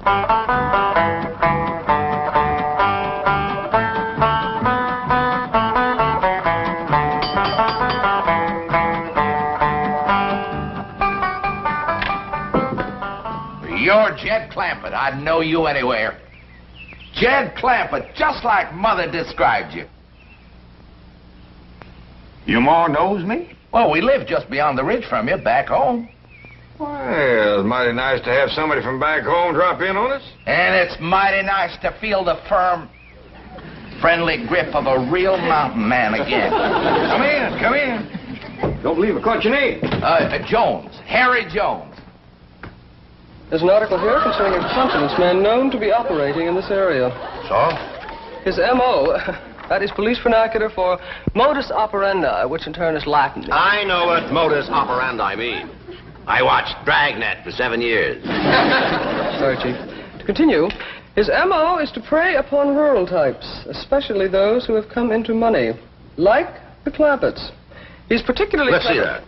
You're Jed Clampett. I'd know you anywhere. Jed Clampett, just like Mother described you. Your ma knows me? Well, we live just beyond the ridge from you, back home. Well, it's mighty nice to have somebody from back home drop in on us. And it's mighty nice to feel the firm, friendly grip of a real mountain man again. Come in, come in. Don't believe I caught your name. Jones, Harry Jones. There's an article here concerning a confidence man known to be operating in this area. So? His M.O., that is police vernacular for modus operandi, which in turn is Latin. I know what modus operandi means. I watched Dragnet for 7 years. Sorry, Chief. To continue, his M.O. is to prey upon rural types, especially those who have come into money, like the Clampetts. He's particularly... Let's see that.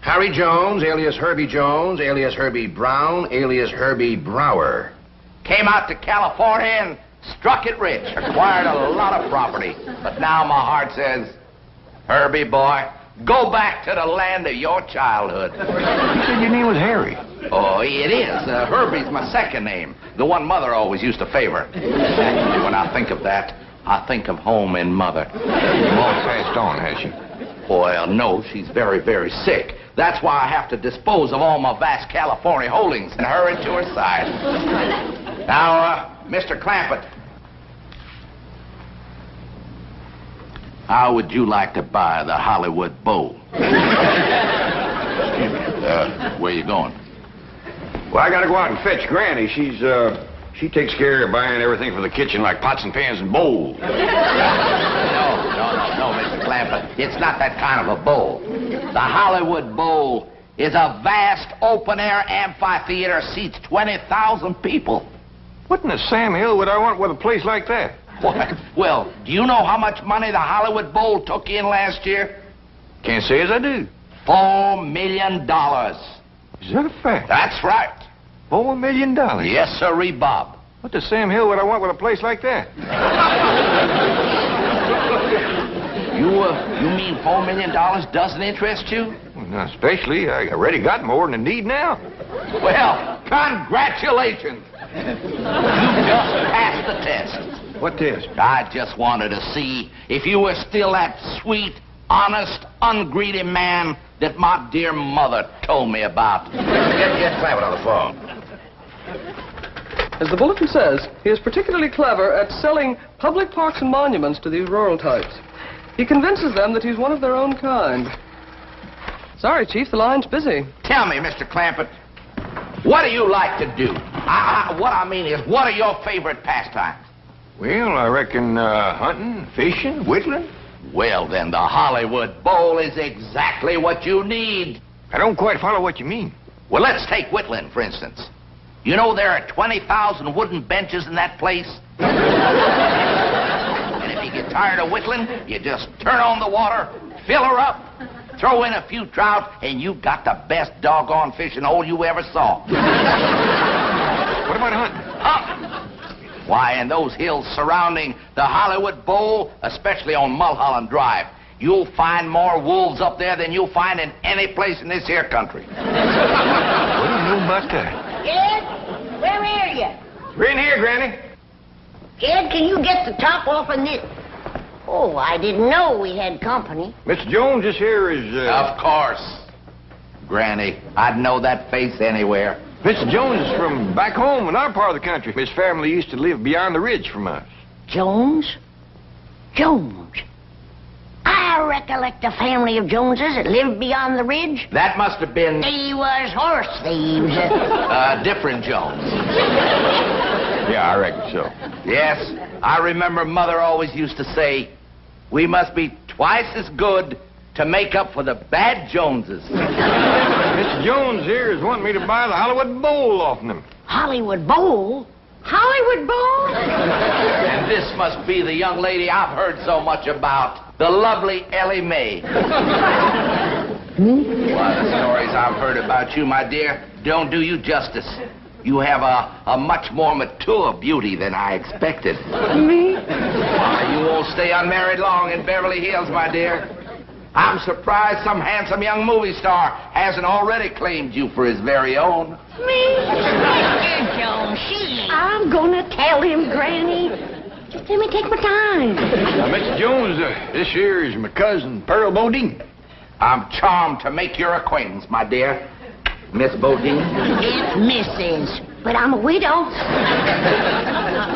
Harry Jones, alias Herbie Jones, alias Herbie Brown, alias Herbie Brower. Came out to California and struck it rich, acquired a lot of property. But now my heart says, Herbie boy, go back to the land of your childhood. You said your name was Harry. Oh, it is. Herbie's my second name, the one Mother always used to favor. When I think of that, I think of home and Mother. Your ma passed on, has she? Well, no, she's very, very sick. That's why I have to dispose of all my vast California holdings and hurry to her side. Now, Mr. Clampett, how would you like to buy the Hollywood Bowl? Excuse me. Where you going? Well, I gotta go out and fetch Granny. She takes care of buying everything for the kitchen, like pots and pans and bowls. No, Mr. Clampett. It's not that kind of a bowl. The Hollywood Bowl is a vast open-air amphitheater, seats 20,000 people. What in the Sam Hill would I want with a place like that? What? Well, do you know how much money the Hollywood Bowl took in last year? Can't say as I do. $4 million. Is that a fact? That's right. $4 million? Yes, sirree, Bob. What the Sam Hill would I want with a place like that? You mean $4 million doesn't interest you? Well, not especially. I already got more than I need now. Well, congratulations. You just passed the test. What test? I just wanted to see if you were still that sweet, honest, ungreedy man that my dear mother told me about. Get Clampett on the phone. As the bulletin says, he is particularly clever at selling public parks and monuments to these rural types. He convinces them that he's one of their own kind. Sorry, Chief, the line's busy. Tell me, Mr. Clampett, what do you like to do? What I mean is, what are your favorite pastimes? Well, I reckon hunting, fishing, whittling. Well, then, the Hollywood Bowl is exactly what you need. I don't quite follow what you mean. Well, let's take whittling, for instance. You know there are 20,000 wooden benches in that place? And if you get tired of whittling, you just turn on the water, fill her up, throw in a few trout, and you've got the best doggone fishing hole you ever saw. What about hunting? Why, in those hills surrounding the Hollywood Bowl, especially on Mulholland Drive, you'll find more wolves up there than you'll find in any place in this here country. What do you know about that? Ed, where are you? We're in here, Granny. Ed, can you get the top off of this? Oh, I didn't know we had company. Mr. Jones, this here is, Of course. Granny, I'd know that face anywhere. Mr. Jones is from back home in our part of the country. His family used to live beyond the ridge from us. Jones? Jones. I recollect a family of Joneses that lived beyond the ridge. That must have been... They was horse thieves. different Jones. Yeah, I reckon so. Yes, I remember Mother always used to say, we must be twice as good to make up for the bad Joneses. Mr. Jones here is wanting me to buy the Hollywood Bowl off him. Hollywood Bowl? Hollywood Bowl? And this must be the young lady I've heard so much about, the lovely Ellie Mae. Why, the stories I've heard about you, my dear, don't do you justice. You have a much more mature beauty than I expected. Me? Why, you won't stay unmarried long in Beverly Hills, my dear. I'm surprised some handsome young movie star hasn't already claimed you for his very own. Me? Mr. Jones, I'm gonna tell him, Granny. Just let me take my time. Mr. Jones, this here is my cousin, Pearl Bodine. I'm charmed to make your acquaintance, my dear. Miss Bodine. It's Mrs., but I'm a widow.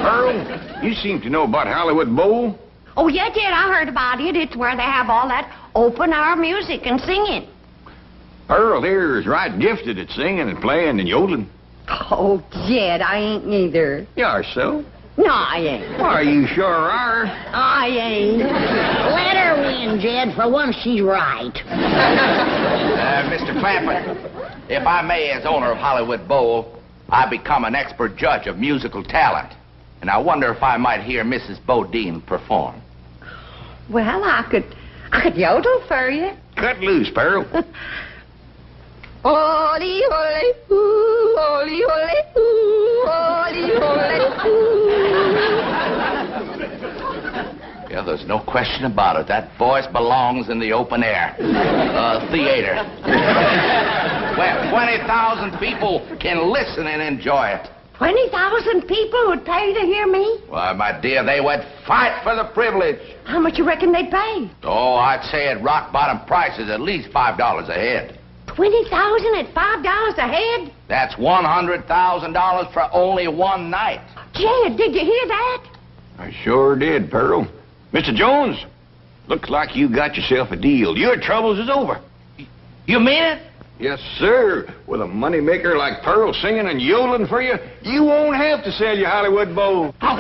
Pearl, you seem to know about Hollywood Bowl. Oh, yeah, I heard about it. It's where they have all that open-air music and singing. Pearl here is right gifted at singing and playing and yodeling. Oh, Jed, I ain't neither. You are so? No, I ain't. Why, you sure are. I ain't. Let her win, Jed. For once, she's right. Mr. Clampett, if I may, as owner of Hollywood Bowl, I become an expert judge of musical talent. And I wonder if I might hear Mrs. Bodine perform. Well, I could yodel for you. Cut loose, Pearl. Oli, oli, ooh, oli, oli, ooh, oli, oli, ooh. Yeah, there's no question about it. That voice belongs in the open air. Theater. Well, 20,000 people can listen and enjoy it. 20,000 people would pay to hear me? Why, my dear, they would fight for the privilege. How much you reckon they'd pay? Oh, I'd say at rock-bottom prices at least $5 a head. 20,000 at $5 a head? That's $100,000 for only one night. Jed, did you hear that? I sure did, Pearl. Mr. Jones, looks like you got yourself a deal. Your troubles is over. You mean it? Yes, sir. With a moneymaker like Pearl singing and yodeling for you, you won't have to sell your Hollywood Bowl. I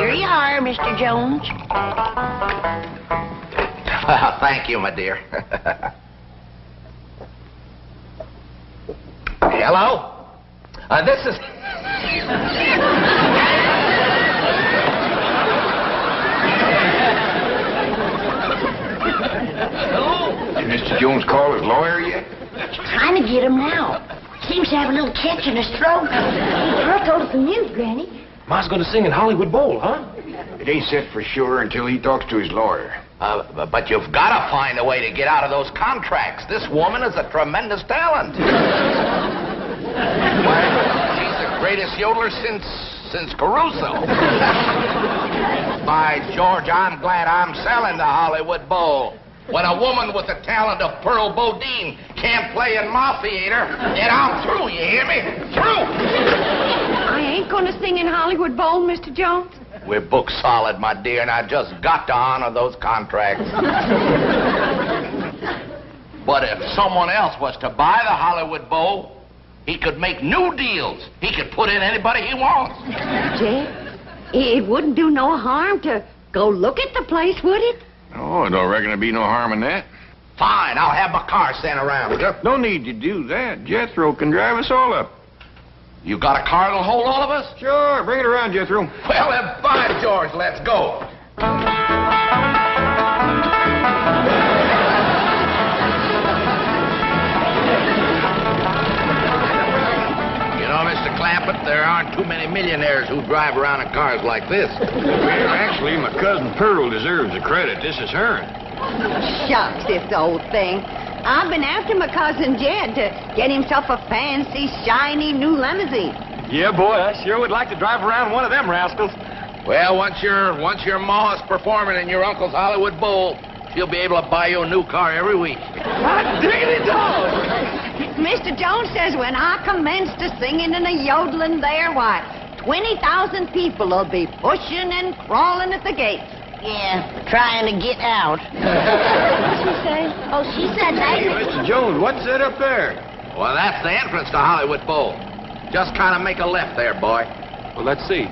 Here you are, Mr. Jones. Thank you, my dear. Hello? This is... Did Mr. Jones call his lawyer yet? Trying to get him now. Seems to have a little catch in his throat. Pearl told us the news, Granny. Ma's gonna sing in Hollywood Bowl, huh? It ain't set for sure until he talks to his lawyer. But you've got to find a way to get out of those contracts. This woman is a tremendous talent. Why, she's the greatest yodeler since Caruso. By George, I'm glad I'm selling the Hollywood Bowl. When a woman with the talent of Pearl Bodine can't play in my theater, then I'm through, you hear me? Through! I ain't gonna sing in Hollywood Bowl, Mr. Jones. We're booked solid, my dear, and I just got to honor those contracts. But if someone else was to buy the Hollywood Bowl, he could make new deals. He could put in anybody he wants. Jed, it wouldn't do no harm to go look at the place, would it? Oh, I don't reckon there'd be no harm in that. Fine, I'll have my car sent around. No need to do that. Jethro can drive us all up. You got a car that'll hold all of us? Sure, bring it around, Jethro. Well, then, by George, let's go. You know, Mr. Clampett, there aren't too many millionaires who drive around in cars like this. Well, actually, my cousin Pearl deserves the credit. This is hers. Shucks, this old thing. I've been after my cousin Jed to get himself a fancy, shiny new limousine. Yeah, boy, I sure would like to drive around one of them rascals. Well, once your ma's performing in your uncle's Hollywood Bowl, she'll be able to buy you a new car every week. Hot diggity dog! Mr. Jones says when I commence to singing and a yodeling there, why, 20,000 people will be pushing and crawling at the gates. Yeah, trying to get out. What'd she say? Oh, she said Hey, that. Mr. Jones, what's that up there? Well, that's the entrance to Hollywood Bowl. Just kind of make a left there, boy. Well, let's see.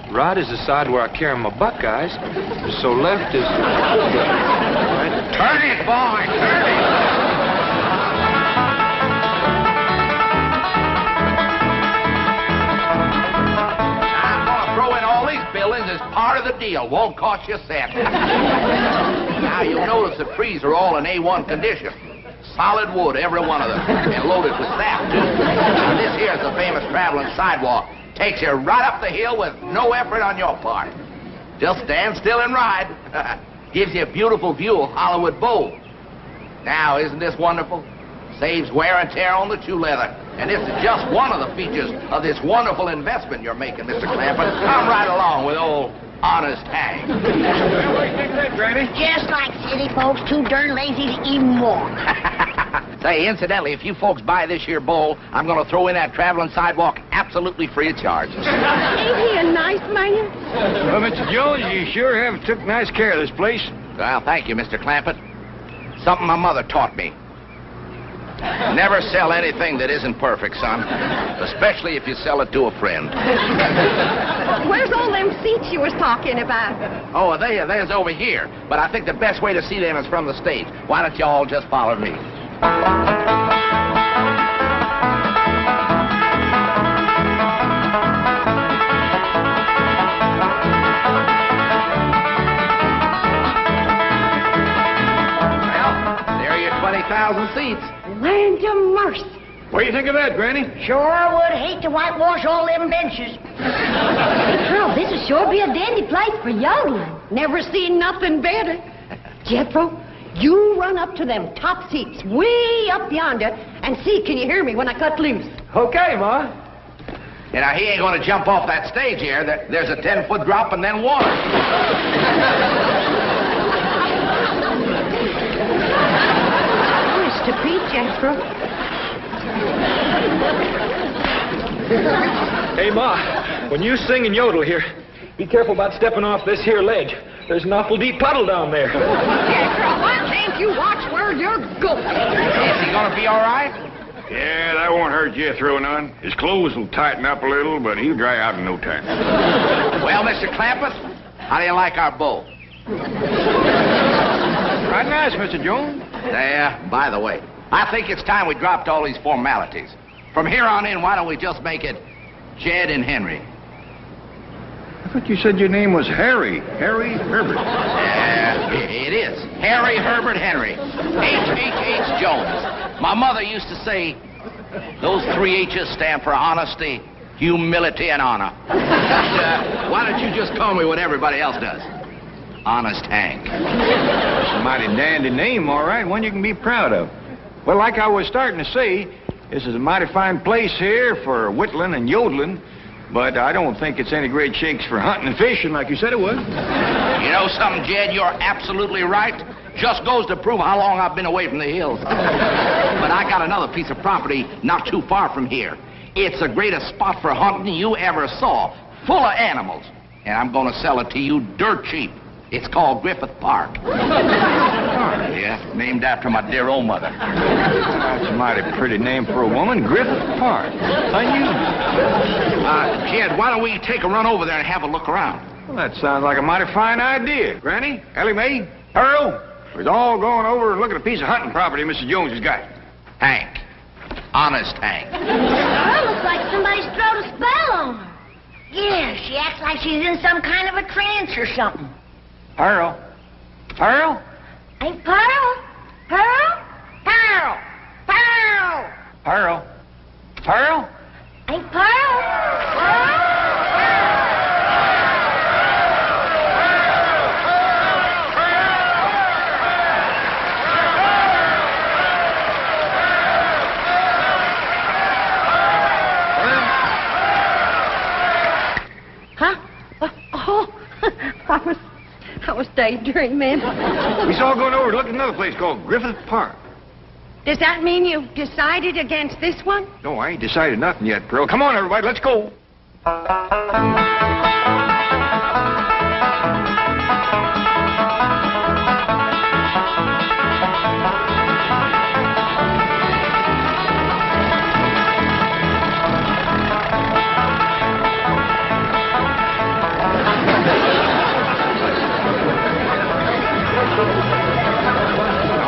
Right is the side where I carry my buckeyes. So left is... Right. Turn it, boy, turn it. I'm going to throw in all these outbuildings is part of the deal. Won't cost you a cent. Now, you'll notice the trees are all in A1 condition. Solid wood, every one of them. And loaded with sap, too. Now, this here's the famous traveling sidewalk. Takes you right up the hill with no effort on your part. Just stand still and ride. Gives you a beautiful view of Hollywood Bowl. Now, isn't this wonderful? Saves wear and tear on the shoe leather. And this is just one of the features of this wonderful investment you're making, Mr. Clampett. Come right along with old Honest Hank. Well, what do you think of that, Granny? Just like city folks, too darn lazy to even walk. Say, incidentally, if you folks buy this here bowl, I'm going to throw in that traveling sidewalk absolutely free of charge. Ain't he a nice man? Well, Mr. Jones, you sure have took nice care of this place. Well, thank you, Mr. Clampett. Something my mother taught me. Never sell anything that isn't perfect, son. Especially if you sell it to a friend. Where's all them seats you was talking about? Oh, there's over here. But I think the best way to see them is from the stage. Why don't you all just follow me? Well, there are your 20,000 seats. Land of mercy. What do you think of that, Granny? Sure would hate to whitewash all them benches. Girl, this'll sure be a dandy place for yodeling. Never seen nothing better. Jethro, you run up to them top seats way up yonder and see can you hear me when I cut loose. Okay, Ma. You know, he ain't going to jump off that stage here. There's a 10-foot drop and then water. Honest to Pete, Jethro. Hey, Ma, when you sing and yodel here, be careful about stepping off this here ledge. There's an awful deep puddle down there. Jethro, why can't you watch where you're going? Is he going to be all right? Yeah, that won't hurt Jethro none. His clothes will tighten up a little, but he'll dry out in no time. Well, Mr. Clampett, how do you like our bowl? Right nice, Mr. Jones. There, by the way, I think it's time we dropped all these formalities. From here on in, why don't we just make it Jed and Henry? I thought you said your name was Harry. Harry Herbert. Yeah, it is. Harry Herbert Henry. H.H.H. Jones. My mother used to say, those 3 H's stand for honesty, humility, and honor. Why don't you just call me what everybody else does? Honest Hank. That's a mighty dandy name, all right. One you can be proud of. Well, like I was starting to say, this is a mighty fine place here for whittling and yodeling, but I don't think it's any great shakes for hunting and fishing like you said it was. You know something, Jed? You're absolutely right. Just goes to prove how long I've been away from the hills. But I got another piece of property not too far from here. It's the greatest spot for hunting you ever saw, full of animals. And I'm going to sell it to you dirt cheap. It's called Griffith Park. Yeah, named after my dear old mother. That's a mighty pretty name for a woman, Griffith Park. Unusual. Jed, why don't we take a run over there and have a look around? Well, that sounds like a mighty fine idea. Granny, Ellie Mae, Earl, we're all going over and look at a piece of hunting property Mr. Jones has got. Hank. Honest Hank. Well, looks like somebody's thrown a spell on her. Yeah, she acts like she's in some kind of a trance or something. Earl. Earl? Ain't Pearl? Pearl? Pearl! Pearl! Earl. Earl? Ain't Pearl? Pearl? Huh? Oh, I was daydreaming. We saw going over to look at another place called Griffith Park. Does that mean you've decided against this one? No, I ain't decided nothing yet, Pearl. Come on, everybody, let's go.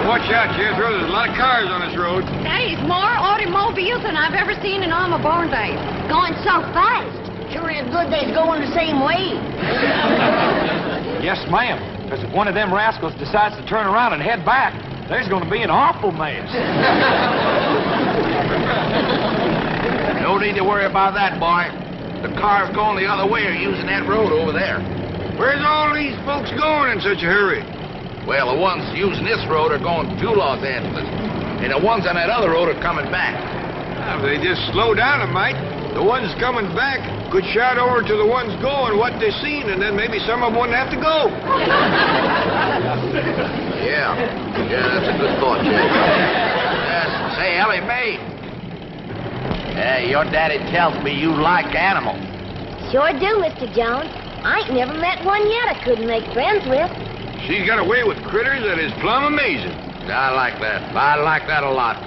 Watch out, Jethro. There's a lot of cars on this road. There's more automobiles than I've ever seen in all my born days. Going so fast. Sure real good they's going the same way. Yes, ma'am. Because if one of them rascals decides to turn around and head back, there's going to be an awful mess. No need to worry about that, boy. The cars going the other way are using that road over there. Where's all these folks going in such a hurry? Well, the ones using this road are going to Los Angeles, and the ones on that other road are coming back. If they just slow down a mite, the ones coming back could shout over to the ones going what they seen, and then maybe some of them wouldn't have to go. Yeah, that's a good thought, Jake. Yes. Say, Ellie Mae. Hey, your daddy tells me you like animals. Sure do, Mr. Jones. I ain't never met one yet I couldn't make friends with. She's got a way with critters that is plumb amazing. I like that. I like that a lot.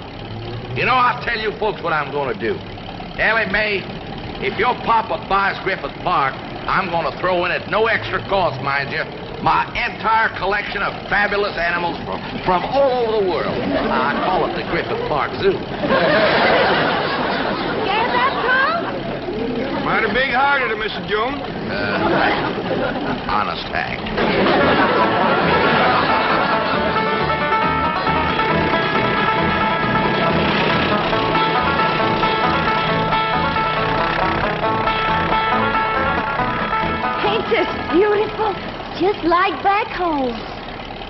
You know, I'll tell you folks what I'm going to do. Ellie Mae, if your papa buys Griffith Park, I'm going to throw in at no extra cost, mind you, my entire collection of fabulous animals from all over the world. I call it the Griffith Park Zoo. Get that, Carl? Mighty big-hearted of Mrs. Jones. Honest Hank. Ain't this beautiful? Just like back home.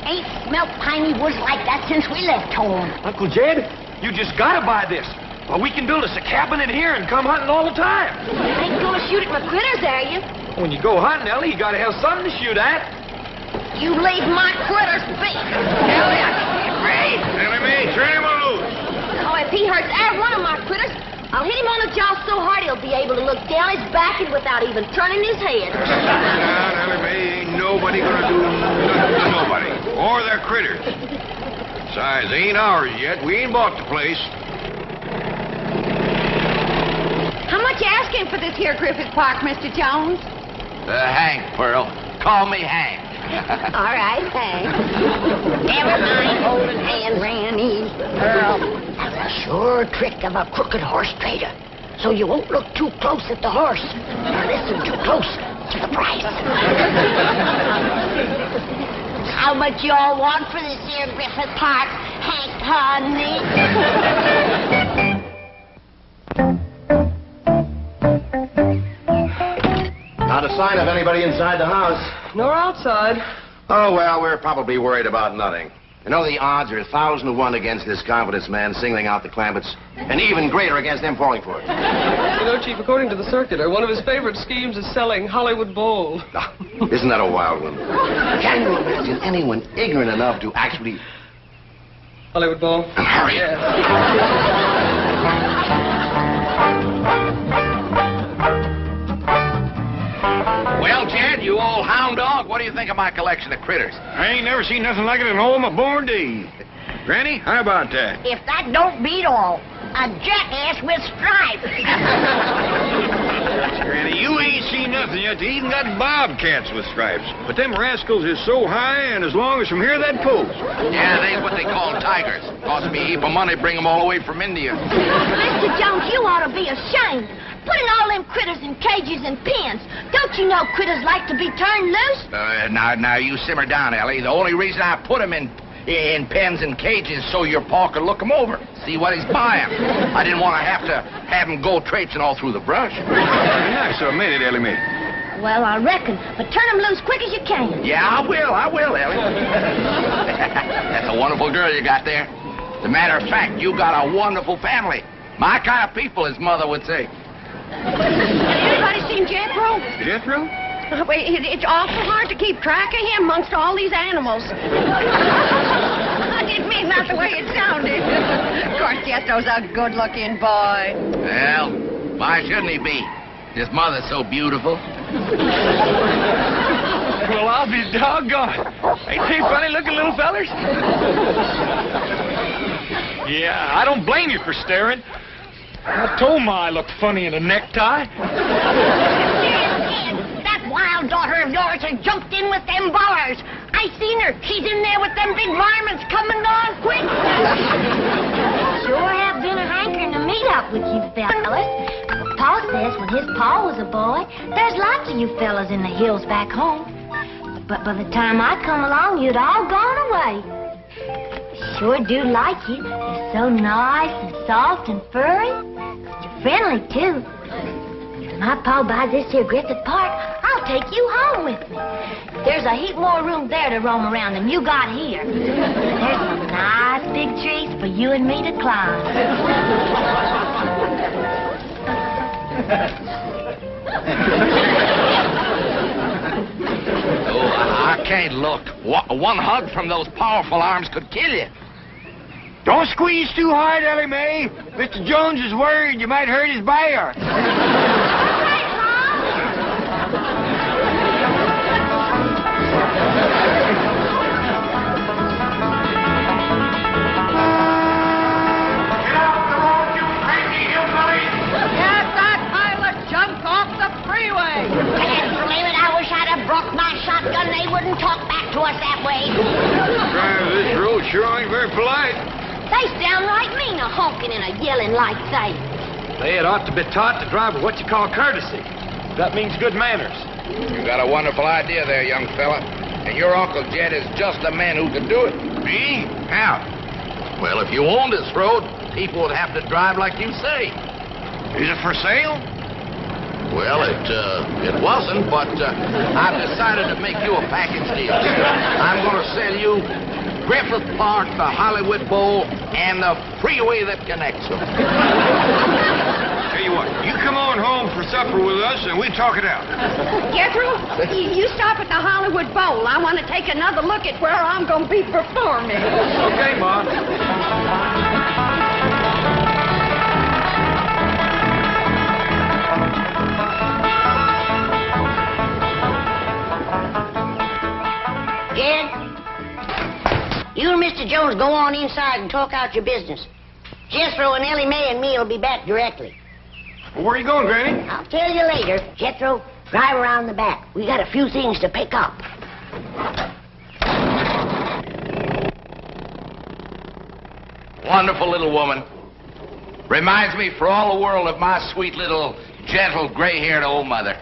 Ain't smelt piney woods like that since we left home. Uncle Jed, you just got to buy this. Well, we can build us a cabin in here and come hunting all the time. Ain't gonna shoot at my critters, are you? When you go hunting, Ellie, you got to have something to shoot at. You leave my critters be. Ellie, I can't breathe. Ellie Mae, turn him loose. Oh, if he hurts every one of my critters, I'll hit him on the jaw so hard he'll be able to look down his back and without even turning his head. Now, Ellie Mae, ain't nobody gonna do nothing to nobody. Or their critters. Besides, they ain't ours yet. We ain't bought the place. How much you asking for this here Griffith Park, Mr. Jones? Hank, Pearl. Call me Hank. All right, thanks. Never mind holding hands, Granny. Earl, that's a sure trick of a crooked horse trader. So you won't look too close at the horse. Or listen too close to the price. How much you all want for this here Griffith Park, Hank, honey? Not a sign of anybody inside the house. Nor outside. Oh, well, we're probably worried about nothing. You know, the odds are 1,000 to 1 against this confidence man singling out the Clampetts, and even greater against them falling for it. You know, Chief, according to the circular, one of his favorite schemes is selling Hollywood Bowl. Isn't that a wild one? Can you imagine anyone ignorant enough to actually... Hollywood Bowl? Hurry. Yes. Well, Jed, you old hound dog, what do you think of my collection of critters? I ain't never seen nothing like it in all my born days. Granny, how about that? If that don't beat all, a jackass with stripes. Granny, you ain't seen nothing yet. They even got bobcats with stripes. But them rascals is so high and as long as from here that post. Yeah, they what they call tigers. Cost me a heap of money to bring them all the way from India. Mr. Jones, you ought to be ashamed. Putting all them critters in cages and pens. Don't you know critters like to be turned loose? Now, you simmer down, Ellie. The only reason I put them in pens and cages so your pa could look them over, see what he's buying. I didn't want to have him go traipsing all through the brush. Nice of a minute, Ellie Mae. Well, I reckon. But turn them loose quick as you can. Yeah, I will, Ellie. That's a wonderful girl you got there. As a matter of fact, you got a wonderful family. My kind of people, his mother would say. Anybody seen Jethro? Jethro? Wait, it's awful hard to keep track of him amongst all these animals. I didn't mean that the way it sounded. Of course, Jethro's a good-looking boy. Well, why shouldn't he be? His mother's so beautiful. Well, I'll be doggone. Ain't they funny-looking little fellers? Yeah, I don't blame you for staring. I told Ma I looked funny in a necktie. That wild daughter of yours has jumped in with them bars. I seen her. She's in there with them big varmints coming on quick. Sure have been a hankering to meet up with you fellas. Pa Pa says when his pa was a boy, there's lots of you fellas in the hills back home. But by the time I come along, you'd all gone away. Sure do like you. You're so nice and soft and furry. You're friendly, too. If my pa buys this here Griffith Park, I'll take you home with me. There's a heap more room there to roam around than you got here. There's some nice big trees for you and me to climb. Oh, I can't look. One hug from those powerful arms could kill you. Don't squeeze too hard, Ellie Mae. Mr. Jones is worried you might hurt his bear. Shotgun, they wouldn't talk back to us that way. This road sure ain't very polite. They's downright mean, a honking and a yelling like that. They had ought to be taught to drive with what you call courtesy. That means good manners. You got a wonderful idea there, young fella. And your Uncle Jed is just the man who could do it. Me? How? Well, if you owned this road, people would have to drive like you say. Is it for sale? Well, it wasn't, but I've decided to make you a package deal. I'm going to sell you Griffith Park, the Hollywood Bowl, and the freeway that connects them. Tell you what, you come on home for supper with us and we talk it out. Jethro, you stop at the Hollywood Bowl. I want to take another look at where I'm going to be performing. Okay, Ma. Jed, you and Mr. Jones go on inside and talk out your business. Jethro and Ellie Mae and me will be back directly. Well, where are you going, Granny? I'll tell you later. Jethro, drive around the back. We got a few things to pick up. Wonderful little woman. Reminds me for all the world of my sweet little, gentle, gray-haired old mother.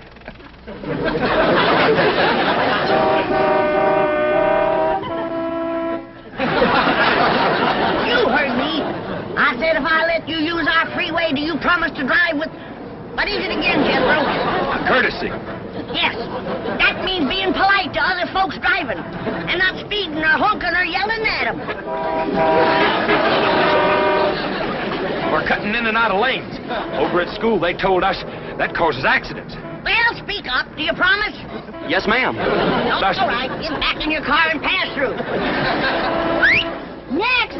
You heard me. I said if I let you use our freeway, do you promise to drive with... What is it again, Jethro? Courtesy. Yes. That means being polite to other folks driving and not speeding or honking or yelling at them. We're cutting in and out of lanes. Over at school, they told us that causes accidents. Well, speak up. Do you promise? Yes, ma'am. No, all right. Get back in your car and pass through. Next.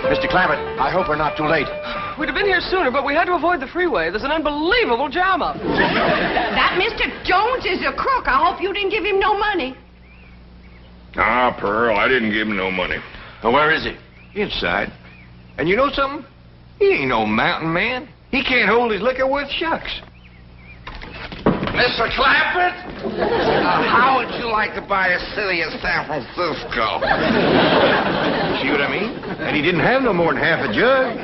Mr. Clampett, I hope we're not too late. We'd have been here sooner, but we had to avoid the freeway. There's an unbelievable jam-up. That Mr. Jones is a crook. I hope you didn't give him no money. Ah, Pearl, I didn't give him no money. Well, where is he? Inside. And you know something? He ain't no mountain man. He can't hold his liquor worth shucks. Mr. Clampett, how would you like to buy a city of San Francisco? See what I mean? And he didn't have no more than half a jug.